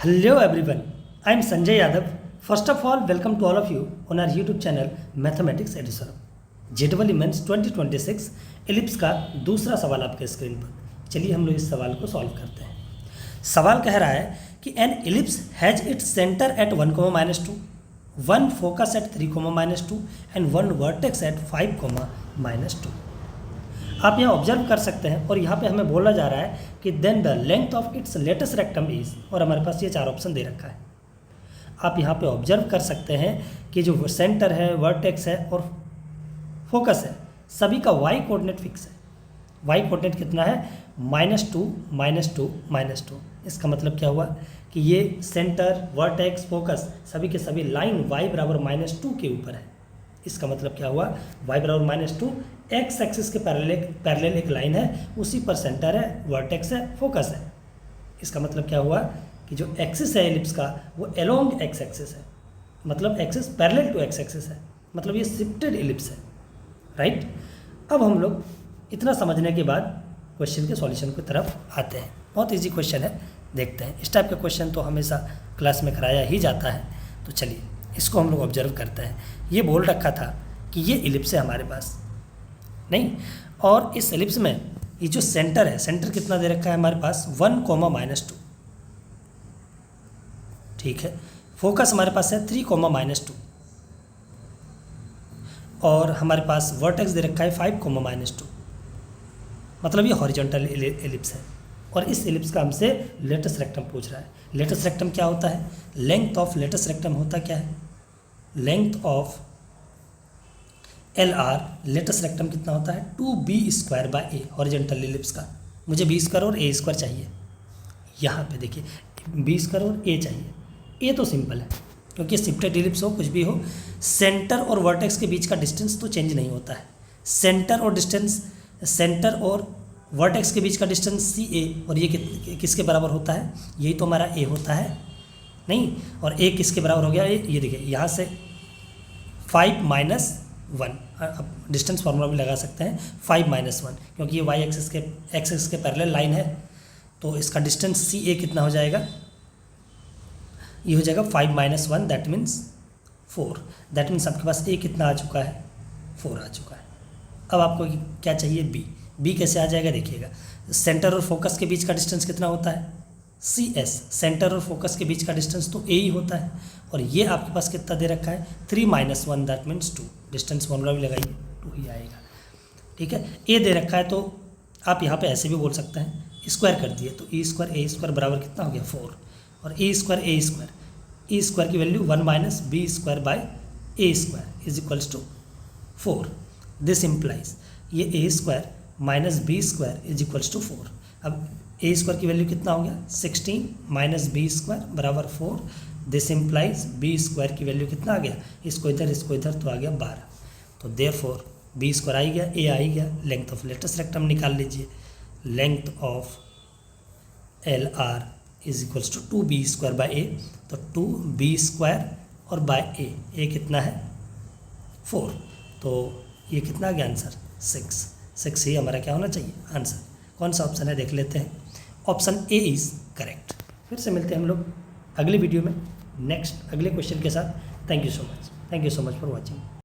Hello everyone, I am Sanjay Yadav. First of all, welcome to all of you on our YouTube channel Mathematics Edition. JEE Mains 2026 ellipse का दूसरा सवाल आपके screen पर। चलिए हम लोग इस सवाल को सॉल्व करते हैं। सवाल कह रहा है कि an ellipse has its centre at 1, -2, 1 focus at 3, -2 and 1 vertex at 5, -2। आप यहाँ ऑब्जर्व कर सकते हैं और यहाँ पे हमें बोला जा रहा है कि then the length of its latus rectum is, और हमारे पास ये 4 ऑप्शन दे रखा है। आप यहाँ पे ऑब्जर्व कर सकते हैं कि जो सेंटर है, वर्टेक्स है और फोकस है, सभी का वाई कोऑर्डिनेट फिक्स है। वाई कोऑर्डिनेट कितना है? -2, -2, -2। इसका मतलब क्या हुआ कि ये सेंटर, वर्टेक्स, फोकस सभी के सभी लाइन y बराबर -2 के ऊपर है। इसका मतलब क्या हुआ? y बराबर -2 एक्स एक्सिस के पैरेलल एक लाइन है, उसी पर सेंटर है, वर्टेक्स है, फोकस है। इसका मतलब क्या हुआ कि जो एक्सिस है एलिप्स का वो अलोंग एक्स एक्सिस है, मतलब axis parallel to x axis है, मतलब ये शिफ्टेड एलिप्स है, राइट। अब हम लोग इतना समझने के बाद क्वेश्चन के सॉल्यूशन की तरफ आते हैं। बहुत इजी क्वेश्चन है, देखते हैं। इस टाइप का क्वेश्चन तो हमेशा क्लास में कराया ही जाता है, तो चलिए इसको हम लोग ऑब्जर्व करते हैं। ये बोल रखा था कि ये एलिप्स है हमारे पास, नहीं, और इस एलिप्स में ये जो सेंटर है, सेंटर कितना दे रखा है हमारे पास? 1, -2, ठीक है। फोकस हमारे पास है 3, -2 और हमारे पास वर्टेक्स दे रखा है 5, -2। मतलब ये हॉरिजॉन्टल एलिप्स है और इस एलिप्स का हमसे लेटेस्ट रेक्टम पूछ रहा है। लेटेस्ट रेक्टम क्या होता है? लेंथ ऑफ लेटेस्ट रेक्टम होता क्या है? Length of LR latus rectum कितना होता है? 2b² a, हॉरिजॉन्टल एलिप्स का। मुझे b² और a² चाहिए। यहाँ पे देखिए b² और a चाहिए। a तो सिंपल है क्योंकि शिफ्टेड एलिप्स हो, कुछ भी हो, सेंटर और वर्टेक्स के बीच का डिस्टेंस तो चेंज नहीं होता है। सेंटर और वर्टेक्स के बीच का डिस्टेंस CA, और ये किसके बराबर होता है? यही तो हमारा A होता है, नहीं। और A किसके बराबर हो गया? ये देखिए यहाँ से 5 - 1, अब डिस्टेंस फार्मूला भी लगा सकते हैं, 5 - 1, क्योंकि ये y एक्सिस के पैरेलल लाइन है, तो इसका डिस्टेंस CA कितना हो जाएगा? ये हो जाएगा 5 - 1, दैट मीन्स 4। दैट मीन्स आपके पास A कितना आ चुका है? 4 आ चुका है। अब आपको क्या चाहिए? B कैसे आ जाएगा? देखिएगा, सेंटर और फोकस के बीच का डिस्टेंस कितना होता है? CS। सेंटर और फोकस के बीच का डिस्टेंस तो A ही होता है, और ये आपके पास कितना दे रखा है? 3 - 1, दैट मीन्स 2। डिस्टेंस फॉर्मूला भी लगाइए, 2 ही आएगा, ठीक है। A दे रखा है तो आप यहाँ पे ऐसे भी बोल सकते हैं, स्क्वायर कर दिए तो E² A² बराबर कितना हो गया? 4, और A² की value 1 - b² A² is equals to 4। This implies ये A² - b² is equals to 4। अब A² की वैल्यू कितना हो गया? 16 - b² बराबर 4। दिस इम्प्लाइज b² की वैल्यू कितना आ गया? इसको इधर तो आ गया 12। तो देयरफॉर b² आ ही गया, A आ ही गया। लेंथ ऑफ लेटेस्ट रेक्टम निकाल लीजिए। Length of LR is equals to 2b² a, तो 2b² और बाय a कितना है? 4। तो ये कितना आ गया आंसर? 6 ही हमारा क्या होना चाहिए आंसर। कौन सा ऑप्शन है देख लेते हैं। Option A is correct. फिर से मिलते हैं हम लोग अगली वीडियो में नेक्स्ट अगले क्वेश्चन के साथ। Thank you so much for watching.